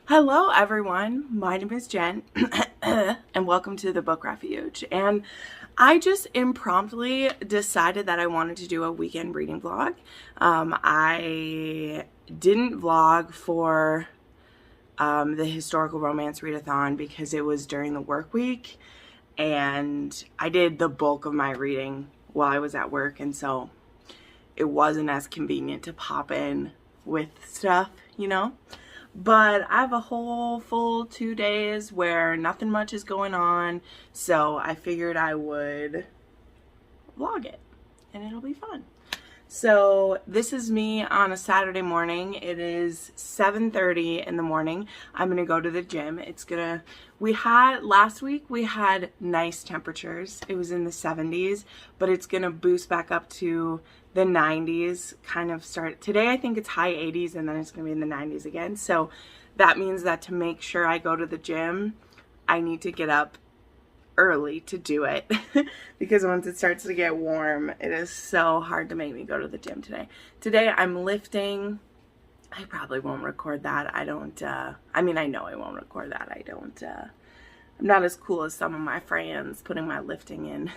Hello everyone, my name is Jenn and welcome to the Book Refuge. And I just impromptu decided that I wanted to do a weekend reading vlog. I didn't vlog for the historical romance readathon because it was during the work week and I did the bulk of my reading while I was at work, and so it wasn't as convenient to pop in with stuff, you know? But I have a whole full 2 days where nothing much is going on, so I figured I would vlog it and it'll be fun. So this is me on a Saturday morning. It is 7:30 in the morning. I'm gonna go to the gym. Last week we had nice temperatures. It was in the 70s, but it's gonna boost back up to the 90s, kind of start today. I think it's high 80s and then it's gonna be in the 90s again. So that means that to make sure I go to the gym, I need to get up early to do it because once it starts to get warm, it is so hard to make me go to the gym today. Today I'm lifting. I probably won't record that. I mean, I know I won't record that. I'm not as cool as some of my friends putting my lifting in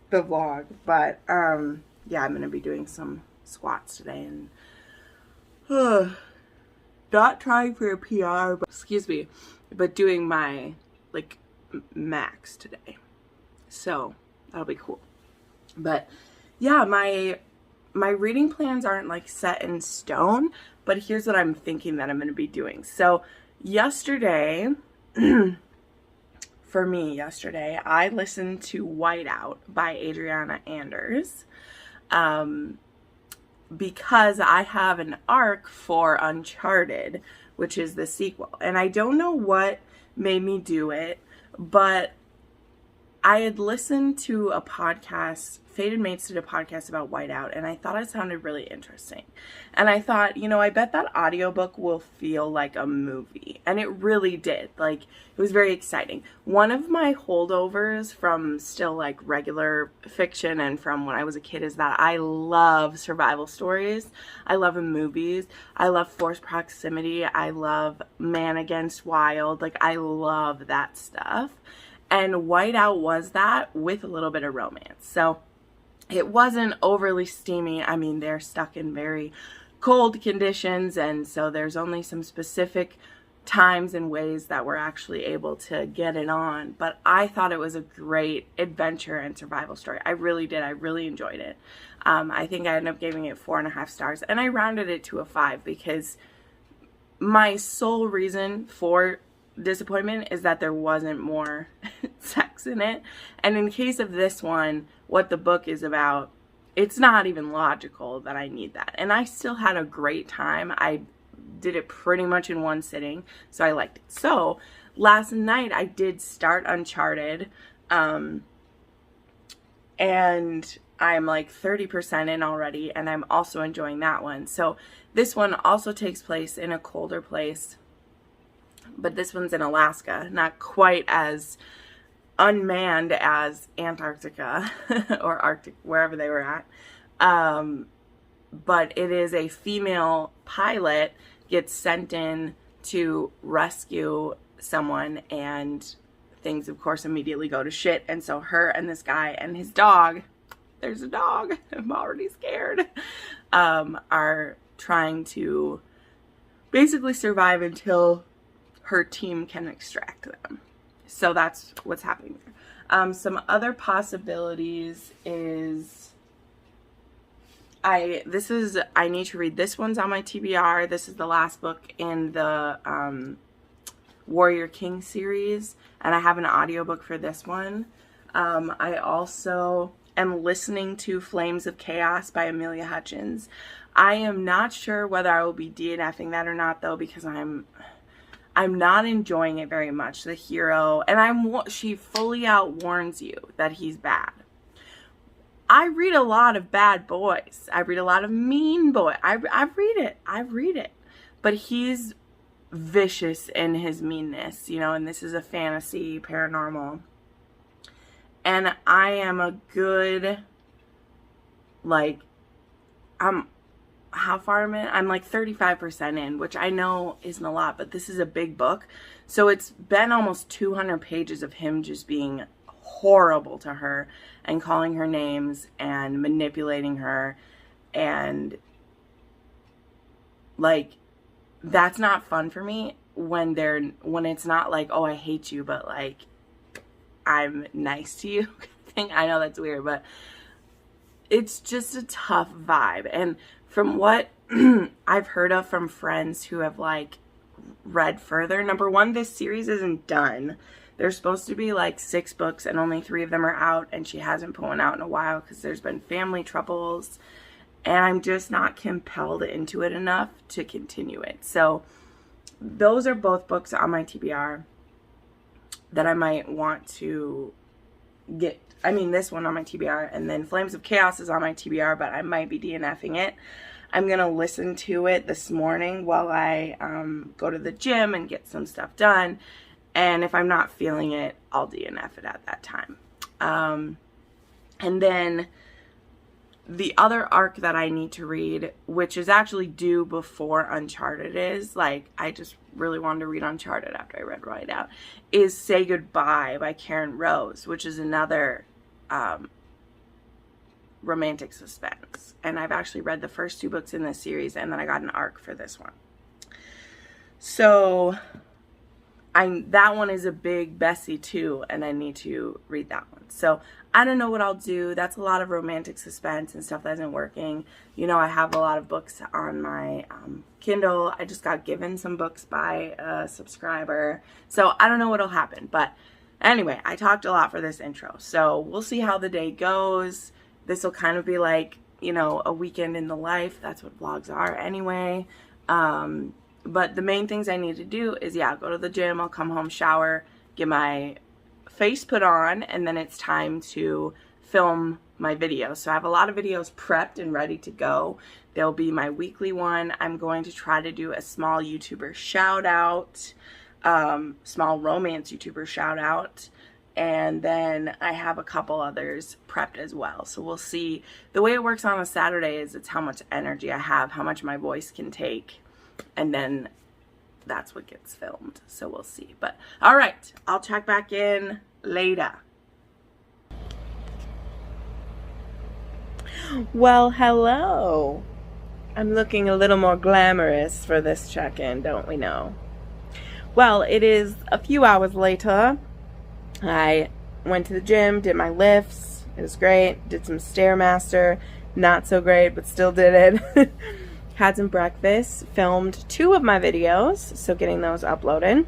the vlog, but yeah, I'm going to be doing some squats today and not trying for a PR, but, excuse me, but doing my, like, max today. So that'll be cool. But yeah, my reading plans aren't like set in stone, but here's what I'm thinking that I'm going to be doing. So yesterday, for me yesterday, I listened to Whiteout by Adriana because I have an arc for Uncharted, which is the sequel. And I don't know what made me do it, but I had listened to a podcast, Fated Mates did a podcast about Whiteout, and I thought it sounded really interesting. And I thought, you know, I bet that audiobook will feel like a movie. And it really did. Like, it was very exciting. One of my holdovers from still like regular fiction and from when I was a kid is that I love survival stories. I love movies. I love forced proximity. I love Man Against Wild. Like, I love that stuff. And Whiteout was that with a little bit of romance. So it wasn't overly steamy. I mean, they're stuck in very cold conditions, and so there's only some specific times and ways that we're actually able to get it on. But I thought it was a great adventure and survival story. I really did. I really enjoyed it. I think I ended up giving it 4.5 stars, and I rounded it to a 5 because my sole reason for disappointment is that there wasn't more sex in it. And in case of this one, what the book is about, it's not even logical that I need that. And I still had a great time. I did it pretty much in one sitting, so I liked it. So last night I did start Uncharted, and I'm like 30% in already, and I'm also enjoying that one. So this one also takes place in a colder place, but this one's in Alaska, not quite as unmanned as Antarctica or Arctic, wherever they were at. But it is a female pilot gets sent in to rescue someone, and things, of course, immediately go to shit. And so her and this guy and his dog, there's a dog, I'm already scared, are trying to basically survive until her team can extract them. So that's what's happening there. Some other possibilities is I need to read this one's on my TBR. This is the last book in the Warrior King series, and I have an audiobook for this one. I also am listening to Flames of Chaos by Amelia Hutchins. I am not sure whether I will be DNFing that or not, though, because I'm not enjoying it very much. The hero, and she fully outwarns you that he's bad. I read a lot of bad boys. I read a lot of mean boys. I read it. But he's vicious in his meanness, you know, and this is a fantasy paranormal. And I am a good, like, how far I'm in. I'm like 35% in, which I know isn't a lot, but this is a big book. So it's been almost 200 pages of him just being horrible to her and calling her names and manipulating her. And like, that's not fun for me when it's not like, oh, I hate you, but like, I'm nice to you. I know that's weird, but it's just a tough vibe. And from what I've heard of from friends who have like read further, number one, this series isn't done. There's supposed to be like 6 books and only 3 of them are out, and she hasn't put one out in a while because there's been family troubles, and I'm just not compelled into it enough to continue it. So those are both books on my TBR that I might want to get. I mean, this one on my TBR, and then Flames of Chaos is on my TBR, but I might be DNFing it. I'm going to listen to it this morning while I go to the gym and get some stuff done. And if I'm not feeling it, I'll DNF it at that time. And then the other arc that I need to read, which is actually due before Uncharted is, like, I just really wanted to read Uncharted after I read Ride Out, is Say Goodbye by Karen Rose, which is another romantic suspense. And I've actually read the first 2 books in this series, and then I got an arc for this one. So that one is a big Bessie too, and I need to read that one. So I don't know what I'll do. That's a lot of romantic suspense and stuff that isn't working. You know, I have a lot of books on my Kindle. I just got given some books by a subscriber. So I don't know what'll happen. But anyway, I talked a lot for this intro. So we'll see how the day goes. This will kind of be like, you know, a weekend in the life. That's what vlogs are anyway. But the main things I need to do is, yeah, go to the gym. I'll come home, shower, get my face put on, and then it's time to film my videos. So I have a lot of videos prepped and ready to go. There'll be my weekly one. I'm going to try to do a small YouTuber shout out, small romance YouTuber shout out. And then I have a couple others prepped as well. So we'll see. The way it works on a Saturday is it's how much energy I have, how much my voice can take. And then that's what gets filmed. So we'll see. But all right, I'll check back in later. Well, hello. I'm looking a little more glamorous for this check-in, don't we know? Well, it is a few hours later. I went to the gym, did my lifts. It was great. Did some Stairmaster. Not so great, but still did it. Had some breakfast. Filmed 2 of my videos, so getting those uploaded.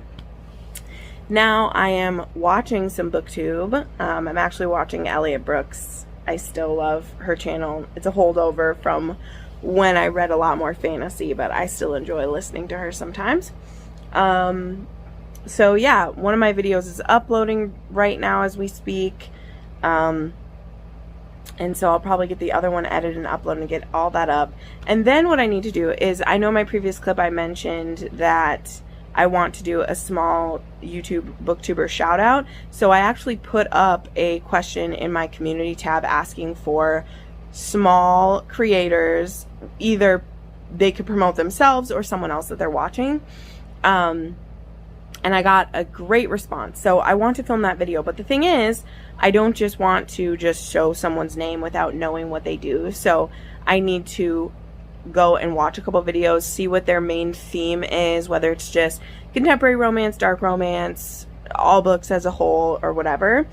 Now I am watching some Booktube. I'm actually watching Elliot Brooks. I still love her channel. It's a holdover from when I read a lot more fantasy, but I still enjoy listening to her sometimes. So yeah, one of my videos is uploading right now as we speak. And so I'll probably get the other one edited and uploaded and get all that up. And then what I need to do is, I know in my previous clip I mentioned that I want to do a small YouTube booktuber shout out. So I actually put up a question in my community tab asking for small creators, either they could promote themselves or someone else that they're watching. And I got a great response. So I want to film that video. But the thing is, I don't just want to just show someone's name without knowing what they do. So I need to go and watch a couple videos, see what their main theme is, whether it's just contemporary romance, dark romance, all books as a whole, or whatever.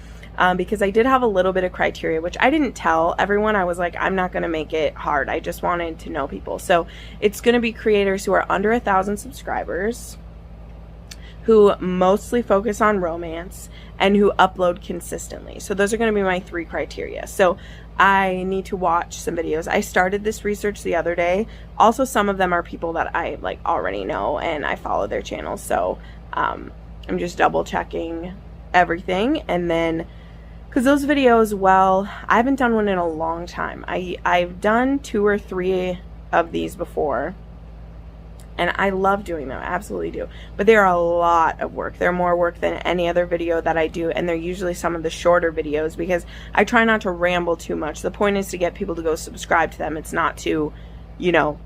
Because I did have a little bit of criteria, which I didn't tell everyone. I was like, I'm not going to make it hard. I just wanted to know people. So it's going to be creators who are under 1,000 subscribers, who mostly focus on romance, and who upload consistently. So those are going to be my 3 criteria. So I need to watch some videos. I started this research the other day. Also, some of them are people that I like already know and I follow their channels. So I'm just double checking everything. And then, because those videos, well, I haven't done one in a long time. I've done 2 or 3 of these before. And I love doing them, I absolutely do. But they're a lot of work. They're more work than any other video that I do. And they're usually some of the shorter videos because I try not to ramble too much. The point is to get people to go subscribe to them. It's not to, you know,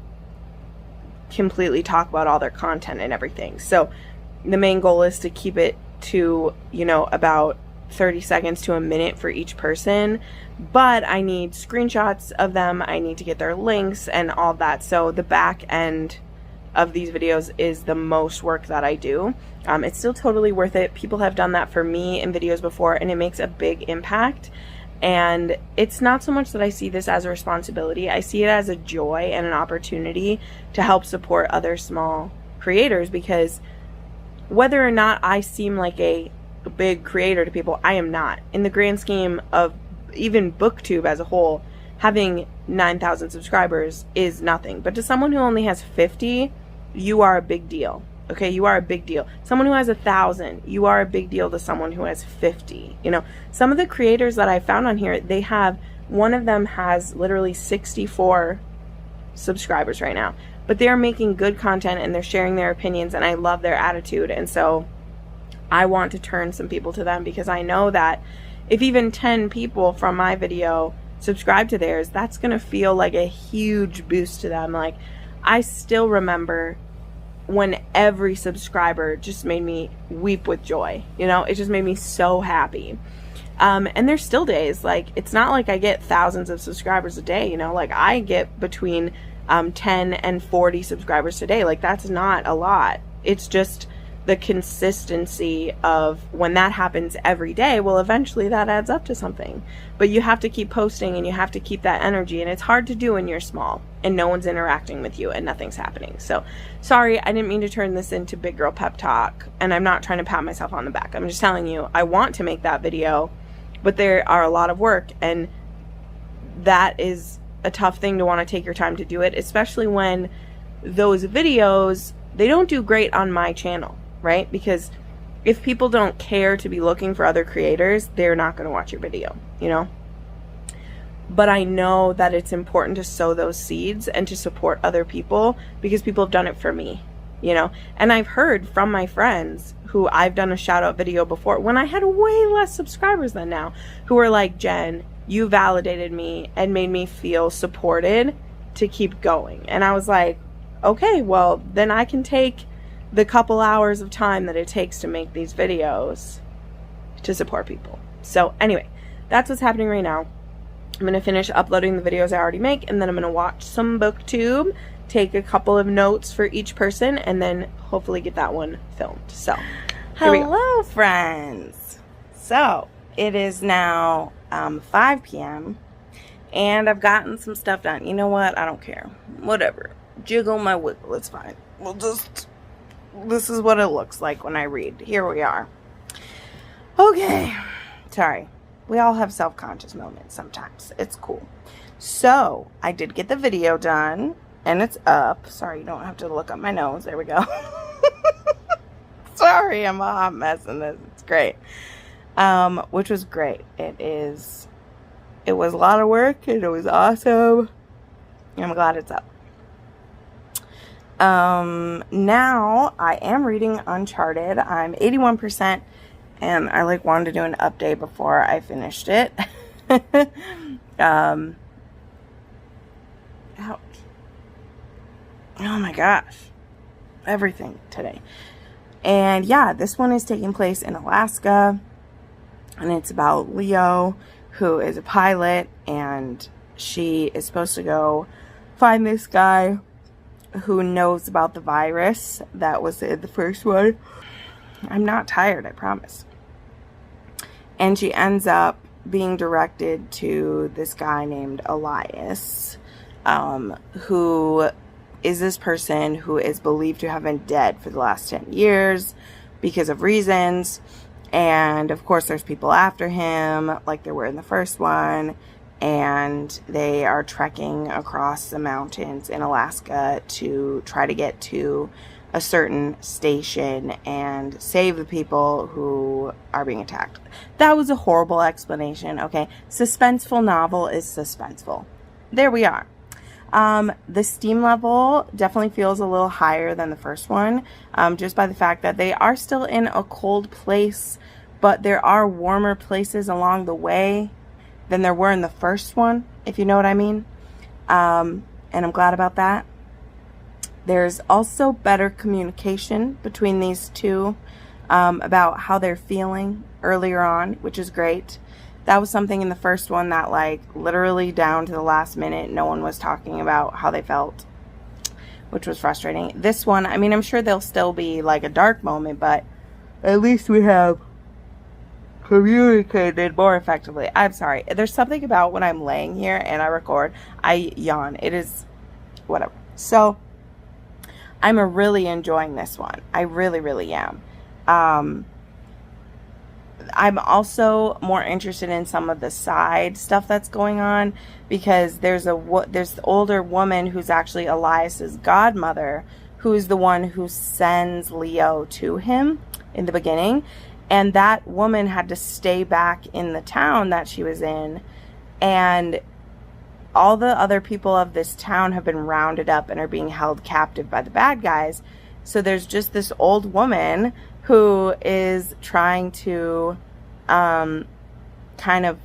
completely talk about all their content and everything. So the main goal is to keep it to, you know, about 30 seconds to a minute for each person, but I need screenshots of them. I need to get their links and all that. So the back end of these videos is the most work that I do. It's still totally worth it. People have done that for me in videos before, and it makes a big impact. And it's not so much that I see this as a responsibility. I see it as a joy and an opportunity to help support other small creators, because whether or not I seem like a big creator to people, I am not. In the grand scheme of even Booktube as a whole, having 9,000 subscribers is nothing. But to someone who only has 50, you are a big deal. Okay, you are a big deal. Someone who has 1,000, you are a big deal to someone who has 50. You know, some of the creators that I found on here, they have, one of them has literally 64 subscribers right now. But they're making good content and they're sharing their opinions, and I love their attitude. And so I want to turn some people to them, because I know that if even 10 people from my video subscribe to theirs, that's going to feel like a huge boost to them. Like, I still remember when every subscriber just made me weep with joy. You know, it just made me so happy. And there's still days, like, it's not like I get thousands of subscribers a day, you know, like I get between 10 and 40 subscribers today. Like, that's not a lot. It's just the consistency of when that happens every day, well, eventually that adds up to something. But you have to keep posting and you have to keep that energy, and it's hard to do when you're small and no one's interacting with you and nothing's happening. So sorry, I didn't mean to turn this into big girl pep talk, and I'm not trying to pat myself on the back. I'm just telling you, I want to make that video, but there are a lot of work, and that is a tough thing to want to take your time to do it, especially when those videos, they don't do great on my channel, right? Because if people don't care to be looking for other creators, they're not going to watch your video, you know? But I know that it's important to sow those seeds and to support other people, because people have done it for me, you know? And I've heard from my friends who I've done a shout out video before when I had way less subscribers than now, who were like, Jen, you validated me and made me feel supported to keep going. And I was like, okay, well, then I can take the couple hours of time that it takes to make these videos to support people. So anyway, that's what's happening right now. I'm going to finish uploading the videos I already make, and then I'm going to watch some Booktube, take a couple of notes for each person, and then hopefully get that one filmed. So, hello friends. So, it is now 5 p.m. and I've gotten some stuff done. You know what? I don't care. Whatever. Jiggle my wiggle. It's fine. We'll just... This is what it looks like when I read. Here we are. Okay. Sorry. We all have self-conscious moments sometimes. It's cool. So, I did get the video done, and it's up. Sorry, you don't have to look up my nose. There we go. Sorry, I'm a hot mess in this. It's great. Which was great. It was a lot of work, and it was awesome. I'm glad it's up. Now I am reading Uncharted. I'm 81%, and I wanted to do an update before I finished it. Ouch. Oh my gosh. Everything today. And yeah, this one is taking place in Alaska, and it's about Leo, who is a pilot, and she is supposed to go find this guy who knows about the virus that was in the first one. I'm not tired, I promise. And she ends up being directed to this guy named Elias, who is this person who is believed to have been dead for the last 10 years because of reasons. And of course there's people after him, like there were in the first one. And they are trekking across the mountains in Alaska to try to get to a certain station and save the people who are being attacked. That was a horrible explanation, okay? Suspenseful novel is suspenseful. There we are. The steam level definitely feels a little higher than the first one, just by the fact that they are still in a cold place, but there are warmer places along the way than there were in the first one, if you know what I mean. And I'm glad about that. There's also better communication between these two about how they're feeling earlier on, which is great. That was something in the first one that, like, literally down to the last minute, no one was talking about how they felt, which was frustrating. This one, I mean, I'm sure there'll still be, like, a dark moment, but at least we have communicated more effectively. I'm sorry. There's something about when I'm laying here and I record, I yawn. It is whatever. So, I'm really enjoying this one. I really, really am. I'm also more interested in some of the side stuff that's going on, because there's the older woman who's actually Elias's godmother, who's the one who sends Leo to him in the beginning, and that woman had to stay back in the town that she was in, and all the other people of this town have been rounded up and are being held captive by the bad guys. So there's just this old woman who is trying to kind of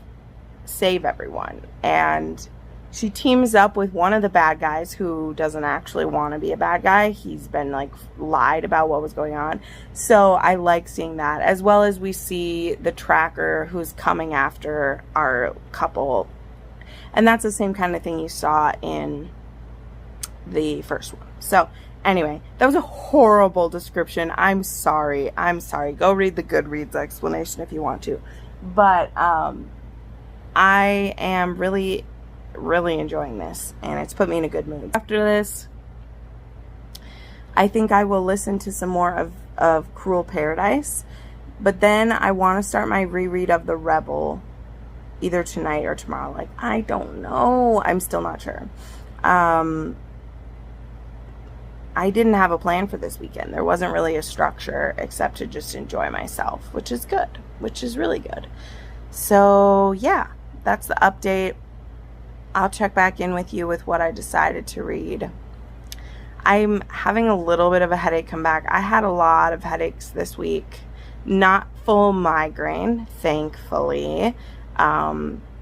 save everyone. And she teams up with one of the bad guys who doesn't actually want to be a bad guy. He's been, like, lied about what was going on. So I like seeing that. As well as we see the tracker who's coming after our couple. And that's the same kind of thing you saw in the first one. So anyway, that was a horrible description. I'm sorry. Go read the Goodreads explanation if you want to. But I am really, really enjoying this, and it's put me in a good mood. After this, I think I will listen to some more of Cruel Paradise. But then I want to start my reread of The Rebel either tonight or tomorrow. Like, I don't know. I'm still not sure. I didn't have a plan for this weekend. There wasn't really a structure except to just enjoy myself, which is good, which is really good. So yeah, that's the update. I'll check back in with you with what I decided to read. I'm having a little bit of a headache come back. I had a lot of headaches this week. Not full migraine, thankfully.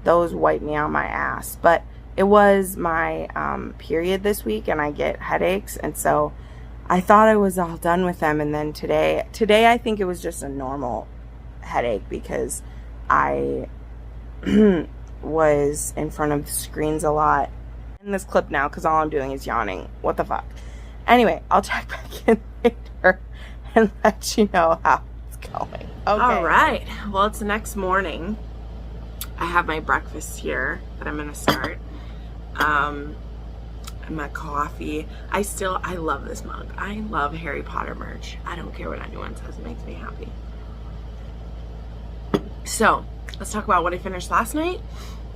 Those wiped me on my ass. But it was my period this week, and I get headaches, and so I thought I was all done with them. And then today I think it was just a normal headache because I was in front of the screens a lot. In this clip now, because all I'm doing is yawning. What the fuck? Anyway, I'll check back in later and let you know how it's going. Okay. All right. Well, it's the next morning. I have my breakfast here that I'm gonna start. And my coffee. I love this mug. I love Harry Potter merch. I don't care what anyone says. It makes me happy. So, let's talk about what I finished last night,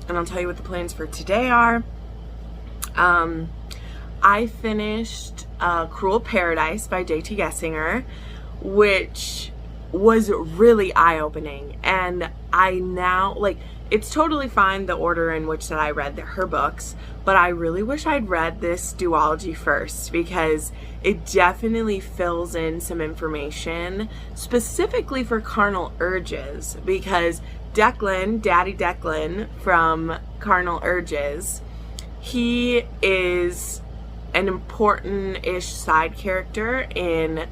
and I'll tell you what the plans for today are. I finished Cruel Paradise by J.T. Geissinger, which was really eye-opening, and I now, like, it's totally fine the order in which that I read her books, but I really wish I'd read this duology first, because it definitely fills in some information specifically for Carnal Urges, because Declan, Daddy Declan from Carnal Urges, he is an important-ish side character in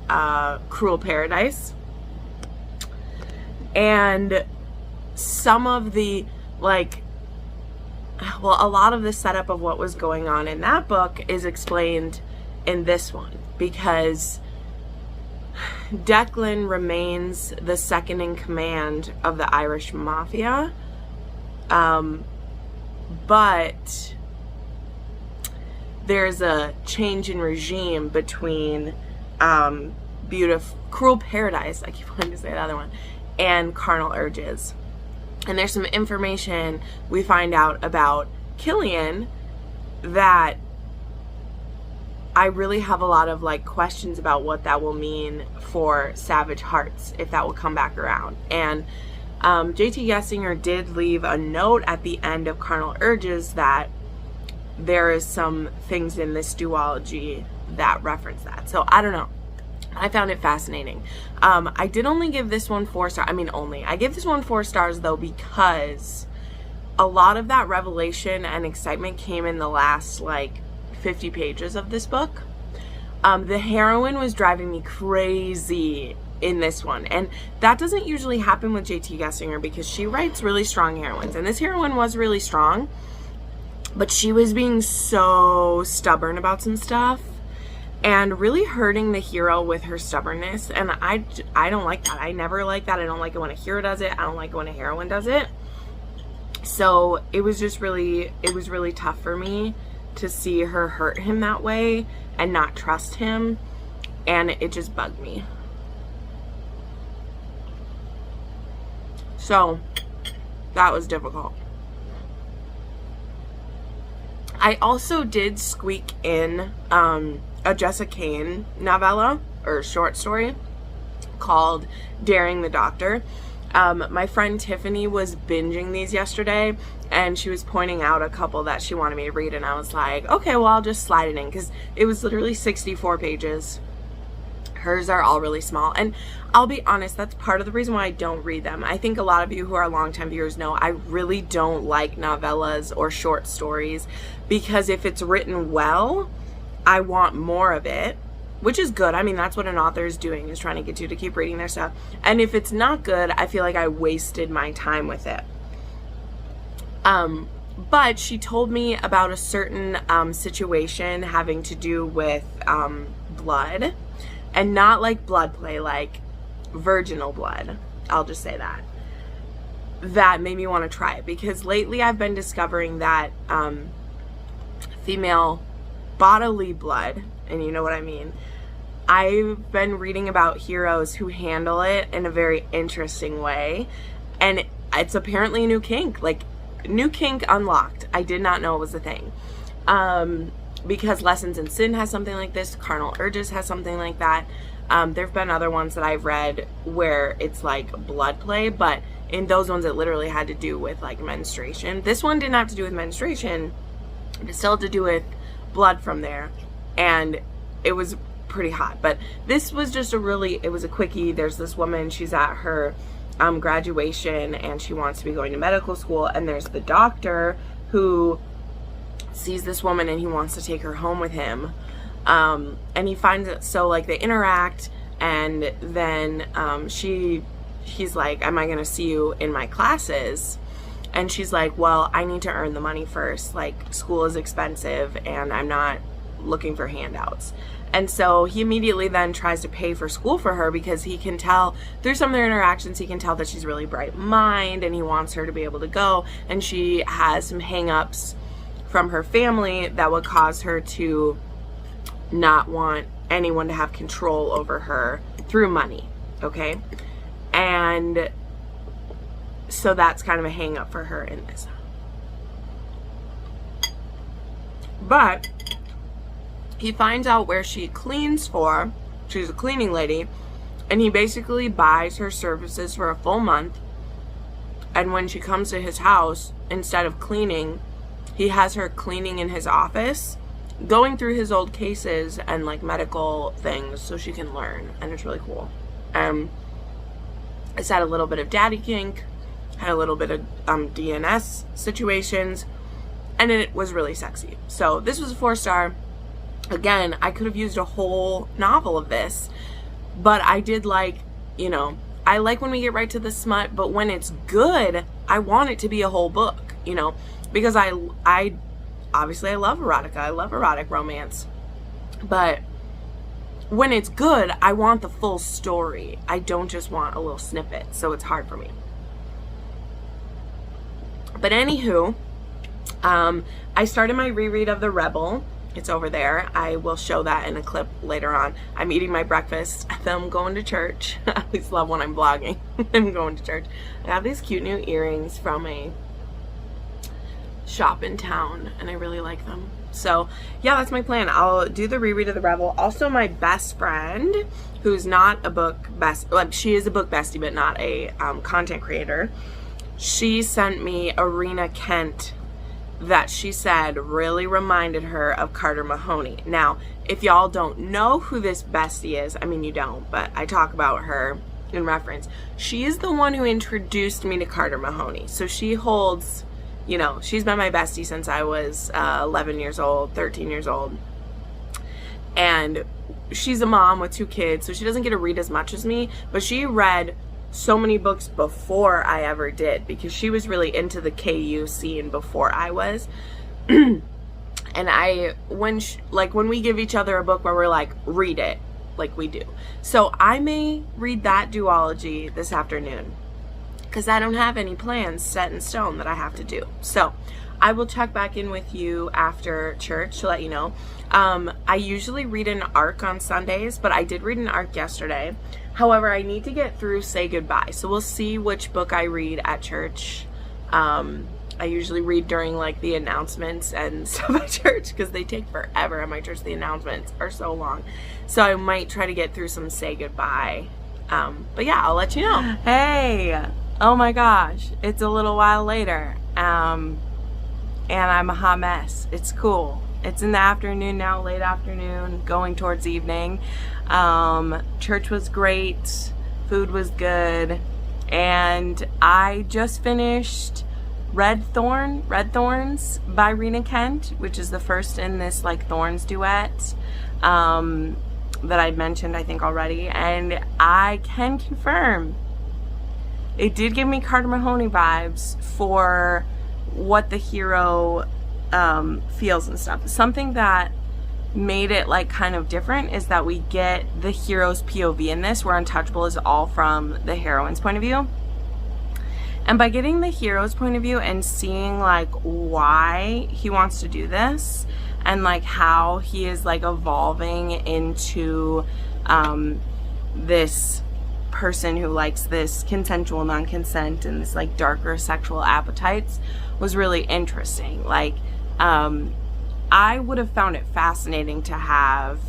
Cruel Paradise. And some of the, like, well, a lot of the setup of what was going on in that book is explained in this one, because Declan remains the second in command of the Irish Mafia, but there's a change in regime between Cruel Paradise, I keep wanting to say the other one, and Carnal Urges. And there's some information we find out about Killian that I really have a lot of, like, questions about what that will mean for Savage Hearts, if that will come back around. And J.T. Geissinger did leave a note at the end of Carnal Urges that there is some things in this duology that reference that. So I don't know. I found it fascinating. I did only give this one 4 stars. I gave this one 4 stars though, because a lot of that revelation and excitement came in the last, like, 50 pages of this book. The heroine was driving me crazy in this one, and that doesn't usually happen with JT Geissinger because she writes really strong heroines, and this heroine was really strong, but she was being so stubborn about some stuff and really hurting the hero with her stubbornness, and I don't like that. I never like that. I don't like it when a hero does it. I don't like it when a heroine does it. So it was really tough for me to see her hurt him that way and not trust him, and it just bugged me. So that was difficult. I also did squeak in a Jessa Kane novella or short story called Daring the Doctor. My friend Tiffany was binging these yesterday, and she was pointing out a couple that she wanted me to read, and I was like, okay, well, I'll just slide it in, because it was literally 64 pages. Hers are all really small, and I'll be honest, that's part of the reason why I don't read them. I think a lot of you who are longtime viewers know I really don't like novellas or short stories, because if it's written well, I want more of it, which is good. I mean, that's what an author is doing, is trying to get you to keep reading their stuff. And if it's not good, I feel like I wasted my time with it. But she told me about a certain situation having to do with blood, and not like blood play, like virginal blood. I'll just say that. That made me want to try it, because lately I've been discovering that female bodily blood, and you know what I mean, I've been reading about heroes who handle it in a very interesting way, and it's apparently a new kink, like new kink unlocked. I did not know it was a thing. Because Lessons in Sin has something like this, Carnal Urges has something like that. There have been other ones that I've read where it's like blood play, but in those ones it literally had to do with like menstruation. This one didn't have to do with menstruation, it still had to do with blood from there, and it was pretty hot. But this was just it was a quickie. There's this woman, she's at her graduation, and she wants to be going to medical school, and there's the doctor who sees this woman and he wants to take her home with him, and he finds it, so like they interact, and then he's like, am I gonna see you in my classes? And she's like, well, I need to earn the money first, like school is expensive and I'm not looking for handouts. And so he immediately then tries to pay for school for her, because he can tell through some of their interactions, he can tell that she's really bright mind, and he wants her to be able to go, and she has some hang-ups from her family that would cause her to not want anyone to have control over her through money, okay? And so that's kind of a hang up for her in this. But he finds out where she cleans for. She's a cleaning lady, and he basically buys her services for a full month, and when she comes to his house, instead of cleaning, he has her cleaning in his office, going through his old cases and like medical things so she can learn, and it's really cool. It's had a little bit of daddy kink, had a little bit of DNS situations, and it was really sexy. So this was a 4-star. Again, I could have used a whole novel of this, but I did like, you know, I like when we get right to the smut, but when it's good, I want it to be a whole book, you know, because I obviously I love erotica, I love erotic romance, but when it's good, I want the full story. I don't just want a little snippet, so it's hard for me. But anywho, I started my reread of The Rebel. It's over there. I will show that in a clip later on. I'm eating my breakfast, then I'm going to church. I always love when I'm vlogging. I'm going to church. I have these cute new earrings from a shop in town, and I really like them. So yeah, that's my plan. I'll do the reread of The Rebel. Also, my best friend, who's not a book she is a book bestie, but not a content creator, she sent me a Rina Kent that she said really reminded her of Carter Mahoney. Now, if y'all don't know who this bestie is, I mean, you don't, but I talk about her in reference. She is the one who introduced me to Carter Mahoney. So she holds, you know, she's been my bestie since I was 11 years old, 13 years old. And she's a mom with 2 kids, so she doesn't get to read as much as me, but she read so many books before I ever did, because she was really into the KU scene before I was. And when we give each other a book where we're like, read it, like we do. So I may read that duology this afternoon, because I don't have any plans set in stone that I have to do. So I will check back in with you after church to let you know. I usually read an ARC on Sundays, but I did read an ARC yesterday. However, I need to get through Say Goodbye, so we'll see which book I read at church. I usually read during like the announcements and stuff at church, because they take forever at my church. The announcements are so long, so I might try to get through some Say Goodbye. But yeah, I'll let you know. Hey, oh my gosh, it's a little while later, and I'm a hot mess. It's cool. It's in the afternoon now, late afternoon, going towards evening. Church was great, food was good, and I just finished Red Thorns by Rina Kent, which is the first in this like Thorns duet that I mentioned I think already, and I can confirm it did give me Carter Mahoney vibes for what the hero feels and stuff. Something that made it like kind of different is that we get the hero's POV in this, where Untouchable is all from the heroine's point of view. And by getting the hero's point of view and seeing like why he wants to do this, and like how he is like evolving into this person who likes this consensual non-consent and this like darker sexual appetites, was really interesting. Like I would have found it fascinating to have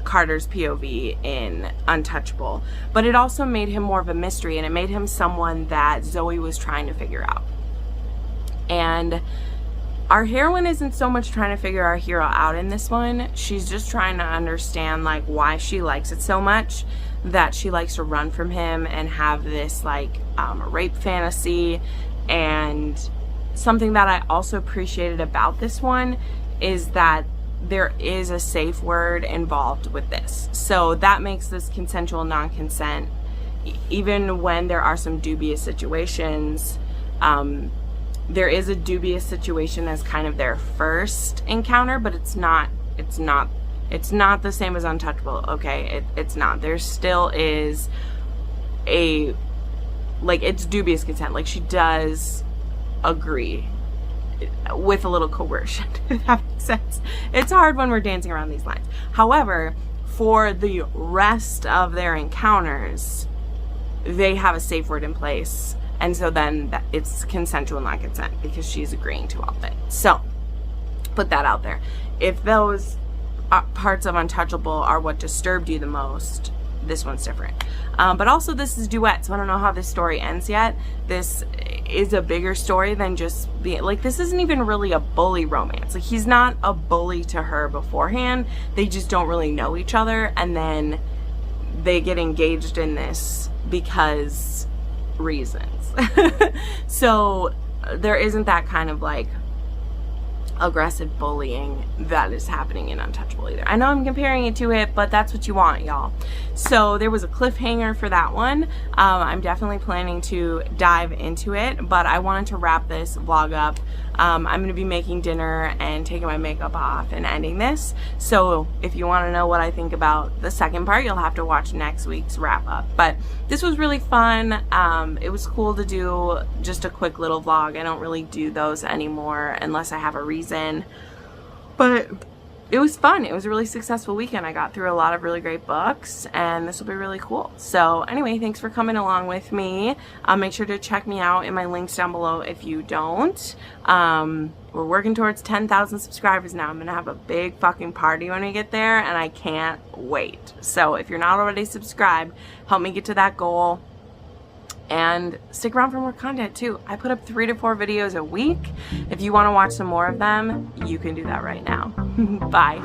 Carter's POV in Untouchable, but it also made him more of a mystery, and it made him someone that Zoe was trying to figure out. And our heroine isn't so much trying to figure our hero out in this one. She's just trying to understand like why she likes it so much that she likes to run from him and have this like rape fantasy. And something that I also appreciated about this one is that there is a safe word involved with this. So that makes this consensual non-consent, even when there are some dubious situations. There is a dubious situation as kind of their first encounter, but it's not the same as Untouchable, okay? It's not. There still is a, like, it's dubious consent. Like, she does agree with a little coercion, if that makes sense. It's hard when we're dancing around these lines. However, for the rest of their encounters, they have a safe word in place, and so then it's consensual non-consent, because she's agreeing to all of it. So put that out there. If those parts of Untouchable are what disturbed you the most, this one's different. But also this is duet, so I don't know how this story ends yet. This is a bigger story than just the, like, this isn't even really a bully romance. Like, he's not a bully to her beforehand. They just don't really know each other, and then they get engaged in this because reasons. So there isn't that kind of like aggressive bullying that is happening in Untouchable either. I know I'm comparing it to it, but that's what you want, y'all. So there was a cliffhanger for that one. I'm definitely planning to dive into it, but I wanted to wrap this vlog up. I'm going to be making dinner and taking my makeup off and ending this. So if you want to know what I think about the second part, you'll have to watch next week's wrap up. But this was really fun. It was cool to do just a quick little vlog. I don't really do those anymore unless I have a reason. But it was fun. It was a really successful weekend. I got through a lot of really great books, and this will be really cool. So anyway, thanks for coming along with me. Make sure to check me out in my links down below if you don't. We're working towards 10,000 subscribers now. I'm gonna have a big fucking party when we get there, and I can't wait. So if you're not already subscribed, help me get to that goal. And stick around for more content too. I put up 3 to 4 videos a week. If you want to watch some more of them, you can do that right now. Bye.